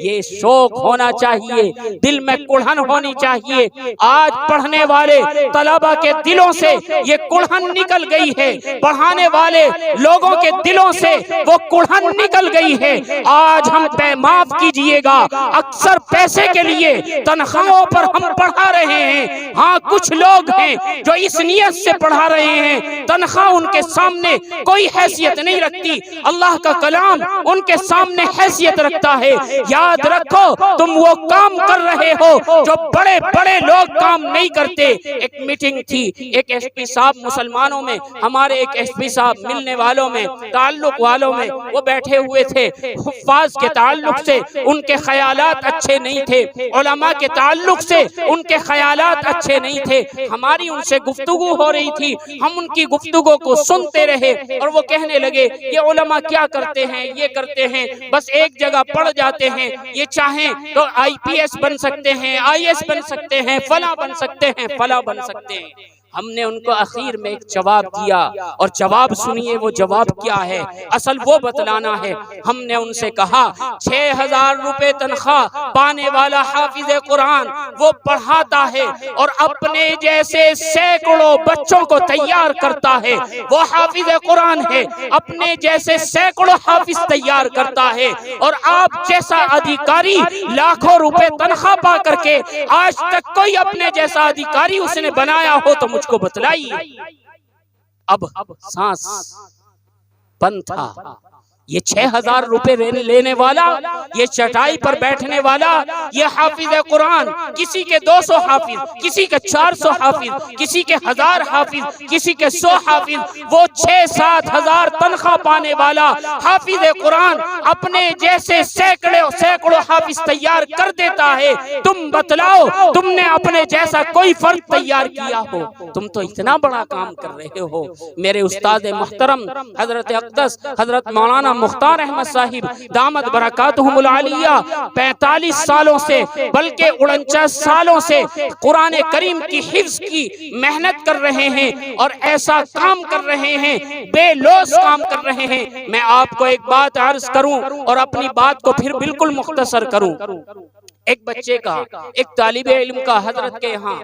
یہ شوق ہونا چاہیے، دل میں کڑھن ہونی چاہیے۔ آج پڑھنے والے طلبہ کے دلوں سے یہ کڑھن نکل گئی ہے، پڑھانے والے لوگوں کے دلوں سے وہ کڑھن نکل گئی ہے۔ آج ہم معاف کیجئے گا، اکثر پیسے کے لیے تنخواہوں پر ہم پڑھا رہے ہیں۔ ہاں کچھ لوگ ہیں جو اس نیت سے پڑھا رہے ہیں، تنخواہ ان کے سامنے کوئی حیثیت نہیں رکھتی، اللہ کا کلام ان کے سامنے حیثیت رکھتا ہے۔ یاد رکھو تم وہ کام کر رہے ہو جو بڑے بڑے لوگ کام نہیں کرتے۔ ایک میٹنگ تھی، ایک ایس پی صاحب مسلمانوں میں، ہمارے ایک ایس پی صاحب ملنے والوں میں، تعلق والوں میں، وہ بیٹھے ہوئے تھے، حفاظ کے تعلق سے ان کے خیالات اچھے نہیں تھے، علماء کے تعلق سے ان کے خیالات اچھے نہیں تھے۔ ہماری ان سے گفتگو ہو رہی تھی، ہم ان کی گفتگو کو سنتے رہے اور وہ کہنے لگے یہ علماء کیا کرتے ہیں، یہ کرتے ہیں، بس ایک جگہ پڑھ جاتے ہیں، یہ چاہیں تو IPS بن سکتے ہیں، IS بن سکتے ہیں، فلاں بن سکتے ہیں، فلاں بن سکتے ہیں۔ ہم نے ان کو اخیر میں ایک جواب دیا اور جواب سنیے وہ جواب کیا ہے، اصل وہ بتلانا ہے۔ ہم نے ان سے کہا 6000 روپے تنخواہ پانے والا حافظ قرآن وہ پڑھاتا ہے اور اپنے جیسے سینکڑوں بچوں کو تیار کرتا ہے، وہ حافظ قرآن ہے، اپنے جیسے سینکڑوں حافظ تیار کرتا ہے، اور آپ جیسا ادھیکاری لاکھوں روپے تنخواہ پا کر کے آج تک کوئی اپنے جیسا ادھیکاری اس نے بنایا ہو تو مجھ کو بتلائیے۔ اب سانس بند تھا۔ یہ 6000 روپے لینے والا، یہ چٹائی پر بیٹھنے والا، یہ حافظ قرآن، کسی کے 200 حافظ، کسی کے 400 حافظ، کسی کے 1000 حافظ، کسی کے 100 حافظ، وہ 6-7 ہزار تنخواہ پانے والا حافظ قرآن اپنے جیسے سینکڑوں حافظ تیار کر دیتا ہے۔ تم بتلاؤ تم نے اپنے جیسا کوئی فرد تیار کیا ہو؟ تم تو اتنا بڑا کام کر رہے ہو۔ میرے استاد محترم حضرت اقدس حضرت مولانا مختار احمد صاحب دامت برکاتہم العالیہ 45 سالوں سے بلکہ 49 سالوں سے قرآن کریم کی حفظ کی محنت کر رہے ہیں اور ایسا کام کر رہے ہیں، بے لوث کام کر رہے ہیں۔ میں آپ کو ایک بات عرض کروں اور اپنی بات کو پھر بالکل مختصر کروں۔ ایک بچے کا، ایک طالب علم کا حضرت کے یہاں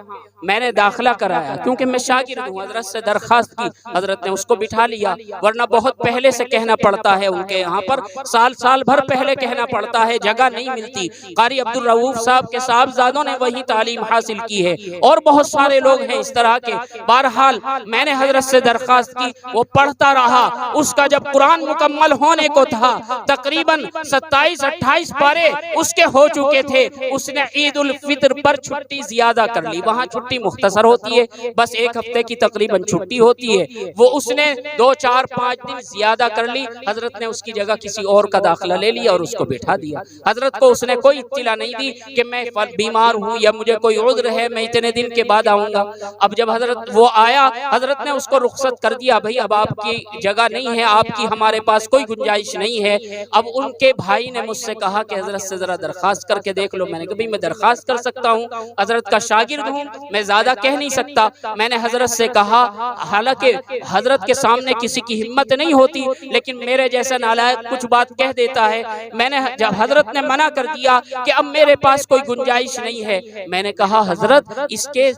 میں نے داخلہ کرایا، کیونکہ میں شاگرد ہوں، حضرت سے درخواست کی، حضرت نے اس کو بٹھا لیا، ورنہ بہت پہلے سے کہنا پڑتا ہے، ان کے یہاں پر سال بھر پہلے کہنا پڑتا ہے، جگہ نہیں ملتی۔ قاری عبدالرؤوف صاحب کے صاحبزادوں نے وہی تعلیم حاصل کی ہے اور بہت سارے لوگ ہیں اس طرح کے۔ بہرحال میں نے حضرت سے درخواست کی، وہ پڑھتا رہا۔ اس کا جب قرآن مکمل ہونے کو تھا، تقریباً 27-28 پارے اس کے ہو چکے تھے، اس نے عید الفطر پر چھٹی زیادہ کر لی۔ وہاں چھٹی مختصر ہوتی ہے، بس 1 ہفتے کی تقریباً چھٹی ہوتی ہے، وہ اس نے 2-4-5 دن زیادہ کر لی۔ حضرت نے اس کی جگہ کسی اور کا داخلہ لے لیا اور اس کو بٹھا دیا۔ حضرت کو اس نے کوئی اطلاع نہیں دی کہ میں بیمار ہوں یا مجھے کوئی عذر ہے، میں اتنے دن کے بعد آؤں گا۔ اب جب حضرت وہ آیا، حضرت نے اس کو رخصت کر دیا، بھئی اب آپ کی جگہ نہیں ہے، آپ کی ہمارے پاس کوئی گنجائش نہیں ہے۔ اب ان کے بھائی نے مجھ سے کہا کہ حضرت سے ذرا درخواست کر کے دیکھ لو۔ میں نے کہا میں درخواست کر سکتا ہوں، حضرت کا شاگرد ہوں، میں زیادہ کہہ نہیں سکتا۔ میں نے حضرت سے کہا، حالانکہ حضرت کے سامنے کسی کی ہمت نہیں ہوتی، لیکن میرے جیسا نالائق کچھ بات کہہ دیتا ہے۔ میں نے جب حضرت نے منع کر دیا کہ اب میرے پاس کوئی گنجائش نہیں ہے، میں نے کہا حضرت اس کے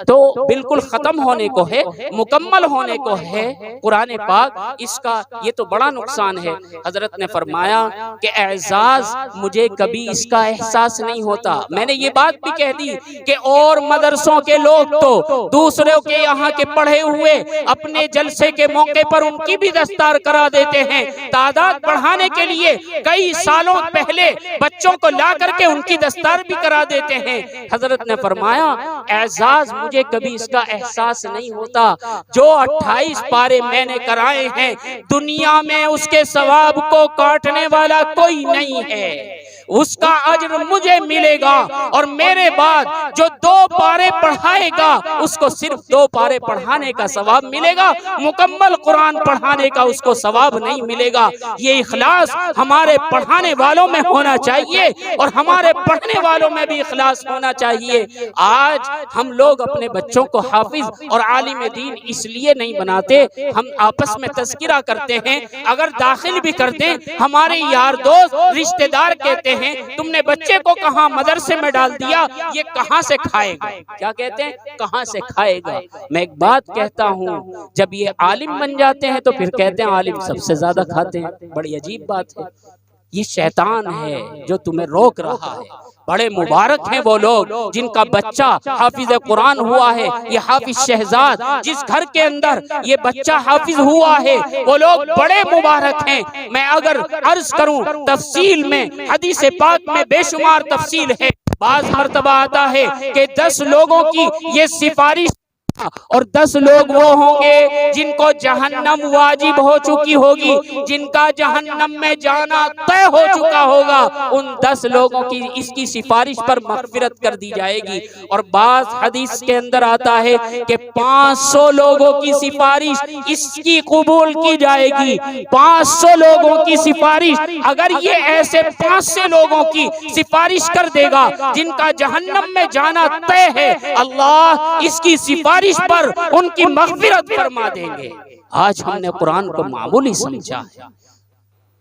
تو بالکل ختم ہونے کو ہے، مکمل ہونے کو ہے قرآن پاک، اس کا یہ تو بڑا نقصان ہے۔ حضرت نے فرمایا کہ اعزاز مجھے کبھی اس کا احساس نہیں ہوتا۔ میں نے یہ بات بھی کہہ دی کہ اور مدرسوں کے لوگ تو دوسروں کے یہاں کے پڑھے ہوئے اپنے جلسے کے موقع پر ان کی بھی دستار کرا دیتے ہیں، تعداد بڑھانے کے لیے کئی سالوں پہلے بچوں کو لا کر کے ان کی دستار بھی کرا دیتے ہیں۔ حضرت نے فرمایا اعزاز مجھے کبھی اس کا احساس نہیں ہوتا، جو 28 پارے میں نے کرائے ہیں دنیا میں اس کے ثواب کو کاٹنے والا کوئی نہیں ہے، اس کا اجر مجھے ملے گا، اور میرے بعد جو 2 پارے پڑھائے گا اس کو صرف 2 پارے پڑھانے کا ثواب ملے گا، مکمل قرآن پڑھانے کا اس کو ثواب نہیں ملے گا۔ یہ اخلاص ہمارے پڑھانے والوں میں ہونا چاہیے اور ہمارے پڑھنے والوں میں بھی اخلاص ہونا چاہیے۔ آج ہم لوگ اپنے بچوں کو حافظ اور عالم دین اس لیے نہیں بناتے، ہم آپس میں تذکرہ کرتے ہیں، اگر داخل بھی کرتے ہمارے یار دوست رشتہ دار کہتے ہیں تم نے بچے کو کہاں مدرسے میں ڈال دیا، یہ کہاں سے کھائے گا؟ کیا کہتے ہیں؟ کہاں سے کھائے گا؟ میں ایک بات کہتا ہوں، جب یہ عالم بن جاتے ہیں تو پھر کہتے ہیں عالم سب سے زیادہ کھاتے ہیں۔ بڑی عجیب بات ہے، یہ شیطان ہے جو تمہیں روک رہا ہے۔ بڑے مبارک ہیں وہ لوگ جن کا بچہ حافظ قرآن ہوا ہے، یہ حافظ شہزاد جس گھر کے اندر یہ بچہ حافظ ہوا ہے، وہ لوگ بڑے مبارک ہیں۔ میں اگر عرض کروں تفصیل میں، حدیث پاک میں بے شمار تفصیل ہے، بعض مرتبہ آتا ہے کہ 10 لوگوں کی یہ سفارش اور 10 لوگ وہ ہوں گے جن کو جہنم واجب ہو چکی ہوگی، جن کا جہنم میں جانا طے ہو چکا ہوگا، ان 10 لوگوں کی اس کی سفارش پر مغفرت کر دی جائے گی۔ اور بعض حدیث کے اندر آتا ہے کہ 500 لوگوں کی سفارش اس کی قبول کی جائے گی۔ 500 لوگوں کی سفارش، اگر یہ ایسے 500 لوگوں کی سفارش کر دے گا جن کا جہنم میں جانا طے ہے، اللہ اس کی سفارش پر ان کی مغفرت فرما دیں گے۔ آج ہم نے قرآن کو معمولی سمجھا ہے۔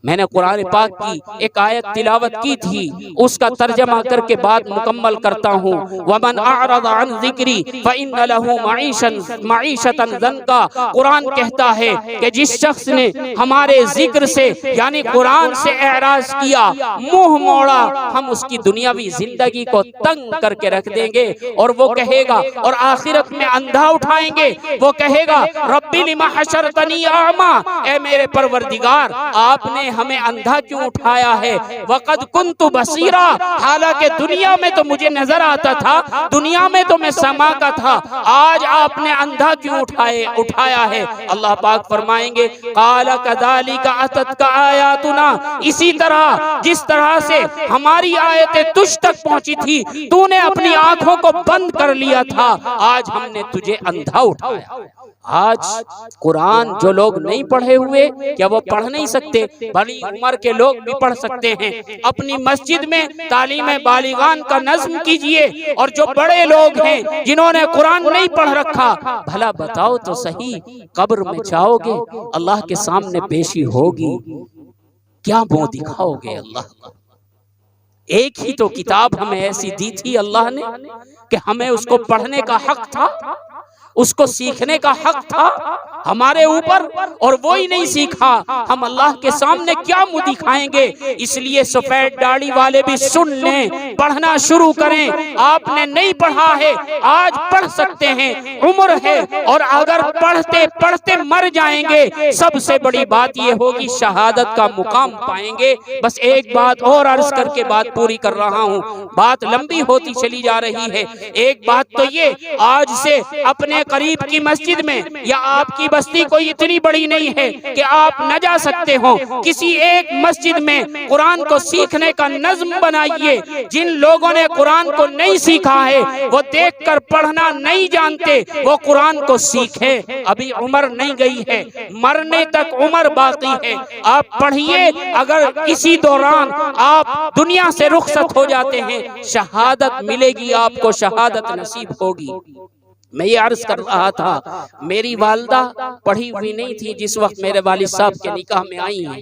میں نے قرآن پاک کی ایک آیت تلاوت کی تھی، اس کا ترجمہ کر کے بات مکمل کرتا ہوں۔ وَمَنْ أَعْرَضَ عَنْ ذِكْرِي فَإِنَّ لَهُ مَعِيشَةً ضَنْكًا۔ قرآن کہتا ہے کہ جس شخص نے ہمارے ذکر سے یعنی قرآن سے اعراض کیا، منہ موڑا، ہم اس کی دنیاوی زندگی کو تنگ کر کے رکھ دیں گے، اور وہ کہے گا، اور آخرت میں اندھا اٹھائیں گے، وہ کہے گا ربی لما حشرتنی اعما، اے میرے پروردگار آپ نے ہمیں اندھا کیوں اٹھایا ہے؟ وقد کنت بصیرا، حالانکہ دنیا میں تو مجھے نظر آتا تھا، دنیا میں تو میں سما کا تھا، آج آپ نے اندھا کیوں اٹھایا ہے؟ اللہ پاک فرمائیں گے قال کذالک اتتک آیاتنا، اسی طرح جس طرح سے ہماری آیتیں تجھ تک پہنچی تھی، تو نے اپنی آنکھوں کو بند کر لیا تھا، آج ہم نے تجھے اندھا اٹھایا۔ آج قرآن جو لوگ نہیں پڑھے ہوئے کیا وہ پڑھ نہیں سکتے؟ بڑی عمر کے لوگ بھی پڑھ سکتے ہیں۔ اپنی مسجد میں تعلیم بالغان کا نظم کیجئے، اور جو بڑے لوگ ہیں جنہوں نے قرآن نہیں پڑھ رکھا، بھلا بتاؤ تو صحیح، قبر میں جاؤ گے، اللہ کے سامنے پیشی ہوگی، کیا منہ دکھاؤ گے اللہ کو؟ ایک ہی تو کتاب ہمیں ایسی دی تھی اللہ نے کہ ہمیں اس کو پڑھنے کا حق تھا، اس کو سیکھنے کا حق تھا ہمارے اوپر، اور وہی نہیں سیکھا، ہم اللہ کے سامنے کیا منہ دکھائیں گے؟ اس لیے سفید داڑھی والے بھی سن لیں، پڑھنا شروع کریں۔ آپ نے نہیں پڑھا ہے، آج پڑھ سکتے ہیں، عمر ہے، اور اگر پڑھتے پڑھتے مر جائیں گے، سب سے بڑی بات یہ ہوگی شہادت کا مقام پائیں گے۔ بس ایک بات اور عرض کر کے بات پوری کر رہا ہوں، بات لمبی ہوتی چلی جا رہی ہے۔ ایک بات تو یہ، آج سے اپنے قریب کی مسجد میں، یا آپ کی بستی کوئی اتنی بڑی نہیں ہے کہ آپ نہ جا سکتے ہو، کسی ایک مسجد میں قرآن کو سیکھنے کا نظم بنائیے۔ جن لوگوں نے قرآن کو نہیں سیکھا ہے، وہ دیکھ کر پڑھنا نہیں جانتے، وہ قرآن کو سیکھے۔ ابھی عمر نہیں گئی ہے، مرنے تک عمر باقی ہے، آپ پڑھیے۔ اگر اسی دوران آپ دنیا سے رخصت ہو جاتے ہیں، شہادت ملے گی، آپ کو شہادت نصیب ہوگی۔ میں یہ عرض کر رہا تھا، میری والدہ پڑھی ہوئی نہیں تھی جس وقت میرے والد صاحب کے نکاح میں آئی ہیں،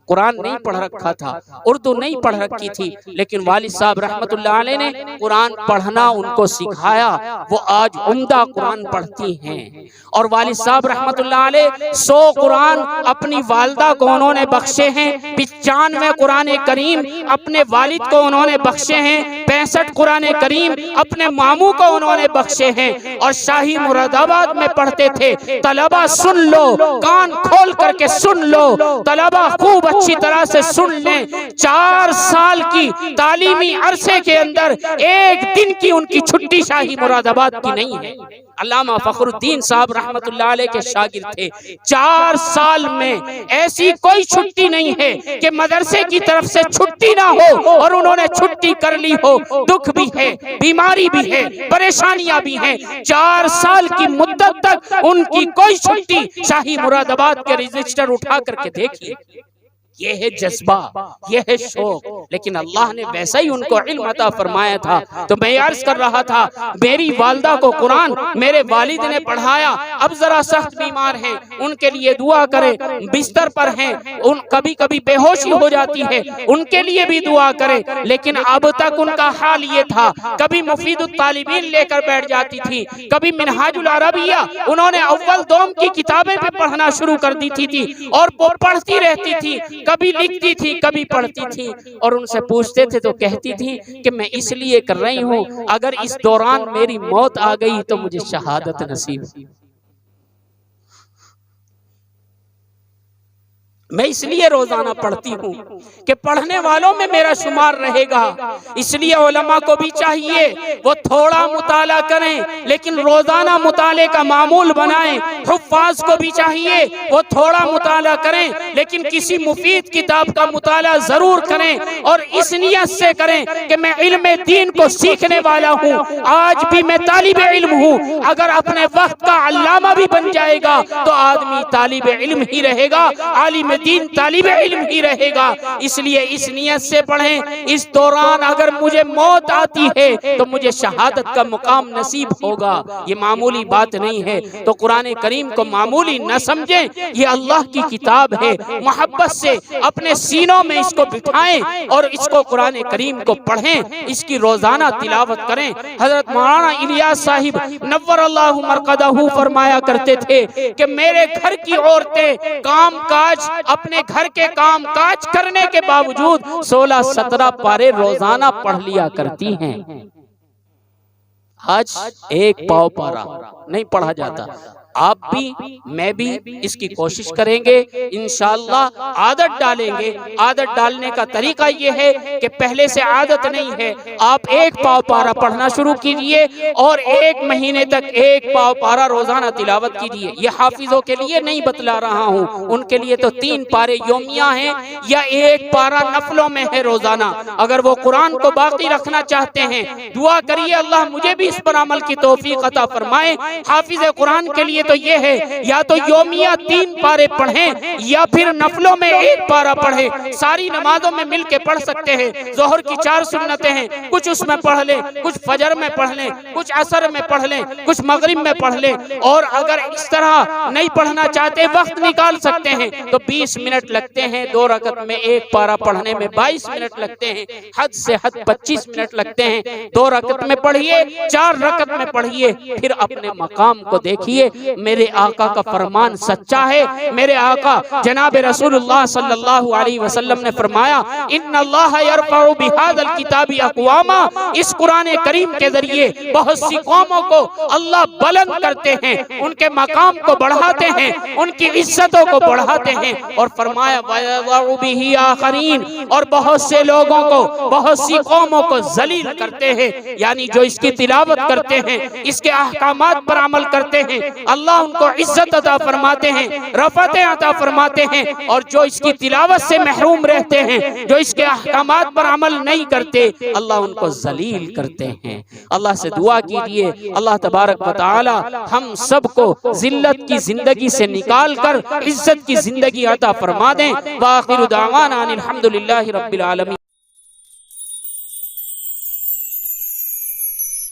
قرآن نہیں پڑھ رکھا تھا، اردو نہیں پڑھ رکھی تھی، لیکن والد صاحب رحمت اللہ علیہ نے قرآن پڑھنا ان کو سکھایا، وہ آج عمدہ قرآن پڑھتی ہیں۔ اور والد صاحب رحمت اللہ علیہ 100 قرآن اپنی والدہ کو انہوں نے بخشے ہیں، 95 قرآن کریم اپنے والد کو انہوں نے بخشے ہیں، 65 قرآن کریم اپنے ماموں کو انہوں نے بخشے ہیں۔ اور شاہی مراد آباد میں پڑھتے تھے، طلبہ سن لو، کان کھول کر کے سن لو، طلبہ خوب اچھی طرح سے سن لیں، 4 سال کی تعلیمی عرصے کے اندر ایک دن کی ان کی چھٹی شاہی مراد آباد کی نہیں ہے۔ علامہ فخر الدین صاحب رحمت اللہ علیہ کے شاگرد تھے، 4 سال میں ایسی کوئی چھٹی نہیں ہے کہ مدرسے کی طرف سے چھٹی نہ ہو اور انہوں نے چھٹی کر لی ہو۔ دکھ بھی ہے، بیماری بھی ہے، پریشانیاں بھی ہیں، 4 سال کی مدت تک ان کی کوئی چھٹی شاہی مراد آباد کے رجسٹر اٹھا کر کے دیکھیے۔ یہ ہے جذبہ، یہ ہے شوق، لیکن اللہ نے ویسا ہی ان کو علم عطا فرمایا تھا۔ تو میں عرض کر رہا تھا، میری والدہ کو قرآن میرے والد نے پڑھایا، اب ذرا سخت بیمار ہیں، ان کے لیے دعا کریں، بستر پر ہیں، کبھی کبھی بے ہوشی ہو جاتی ہے، ان کے لیے بھی دعا کریں۔ لیکن اب تک ان کا حال یہ تھا، کبھی مفید الطالبین لے کر بیٹھ جاتی تھی، کبھی منہاج العربیہ انہوں نے اول دوم کی کتابیں پہ پڑھنا شروع کر دی تھی، اور وہ پڑھتی رہتی تھی، کبھی لکھتی تھی، کبھی پڑھتی تھی۔ اور ان سے پوچھتے تھے تو کہتی تھی کہ میں اس لیے کر رہی ہوں، اگر اس دوران میری موت آ گئی تو مجھے شہادت نصیب۔ میں اس لیے روزانہ پڑھتی ہوں کہ پڑھنے والوں میں میرا شمار رہے گا۔ اس لیے علماء کو بھی چاہیے وہ تھوڑا مطالعہ کریں لیکن روزانہ مطالعے کا معمول بنائیں۔ حفاظ کو بھی چاہیے وہ تھوڑا مطالعہ کریں لیکن کسی مفید کتاب کا مطالعہ ضرور کریں، اور اس نیت سے کریں کہ میں علم دین کو سیکھنے والا ہوں، آج بھی میں طالب علم ہوں۔ اگر اپنے وقت کا علامہ بھی بن جائے گا تو آدمی طالب علم ہی رہے گا، عالم دین طالب علم ہی رہے گا۔ اس لیے اس نیت سے پڑھیں، اس دوران اگر مجھے موت آتی ہے تو مجھے شہادت کا مقام نصیب ہوگا۔ یہ معمولی بات نہیں ہے، تو قرآن کریم کو معمولی نہ سمجھیں، یہ اللہ کی کتاب ہے۔ محبت سے اپنے سینوں میں اس کو بٹھائیں اور اس کو قرآن کریم کو پڑھیں، اس کی روزانہ تلاوت کریں۔ حضرت مولانا الیاس صاحب نور اللہ مرقدہ فرمایا کرتے تھے کہ میرے گھر کی عورتیں کام کاج، اپنے گھر کے کام کاج کرنے کے باوجود 16-17 پارے روزانہ پڑھ لیا کرتی ہیں۔ آج ایک پاؤ پارا نہیں پڑھا جاتا۔ آپ بھی میں بھی اس کی کوشش کریں گے، انشاءاللہ عادت ڈالیں گے۔ عادت ڈالنے کا طریقہ یہ ہے کہ پہلے سے عادت نہیں ہے، آپ ایک پاؤ پارا پڑھنا شروع کیجئے اور 1 مہینے تک 1 پاؤ پارا روزانہ تلاوت کیجئے۔ یہ حافظوں کے لیے نہیں بتلا رہا ہوں، ان کے لیے تو 3 پارے یومیہ ہیں یا 1 پارا نفلوں میں ہے روزانہ۔ اگر وہ قرآن کو باقی رکھنا چاہتے ہیں، دعا کریے اللہ مجھے بھی اس پر عمل کی توفیق عطا فرمائے۔ حافظ قرآن کے لیے لیے تو یہ ہے یا تو یومیہ 3 پارے پڑھیں یا پھر نفلوں میں 1 پارہ پڑھیں. ساری نمازوں میں مل کے پڑھ سکتے ہیں. ظہر کی 4 سنتیں ہیں, کچھ اس میں پڑھ لیں, کچھ فجر میں پڑھ لیں, کچھ عصر میں پڑھ لیں, کچھ مغرب میں پڑھ لیں. اور اگر اس طرح نہیں پڑھنا چاہتے, وقت نکال سکتے ہیں تو 20 منٹ لگتے ہیں. 2 رکعت میں 1 پارہ پڑھنے میں 22 منٹ لگتے ہیں. حد سے حد 25 منٹ لگتے ہیں. 2 رکعت میں پڑھیے, 4 رکعت میں پڑھیے, پھر اپنے مقام کو دیکھیے. میرے آقا کا فرمان سچا ہے. میرے آقا جناب رسول اللہ صلی اللہ علیہ وسلم نے فرمایا, ان اللہ یرفع بہذا الکتاب اقواما, اس قرآن کریم کے ذریعے بہت سی قوموں کو اللہ بلند کرتے ہیں, ان کے مقام کو بڑھاتے ہیں, ان کی عزتوں کو بڑھاتے ہیں. اور فرمایا وَيَضَعُ بِهِ آخَرِينَ, اور بہت سے لوگوں کو, بہت سی قوموں کو ذلیل کرتے ہیں. یعنی جو اس کی تلاوت کرتے ہیں, اس کے احکامات پر عمل کرتے ہیں, اللہ ان کو عزت عطا فرماتے ہیں, رفعتیں عطا فرماتے ہیں. اور جو اس کی تلاوت سے محروم رہتے ہیں, جو اس کے احکامات پر عمل نہیں کرتے, اللہ ان کو ذلیل کرتے ہیں. اللہ سے دعا کیجئے اللہ تبارک و تعالی ہم سب کو ذلت کی زندگی سے نکال کر عزت کی زندگی عطا فرما دیں. وآخر دعوانا ان الحمدللہ رب العالمین.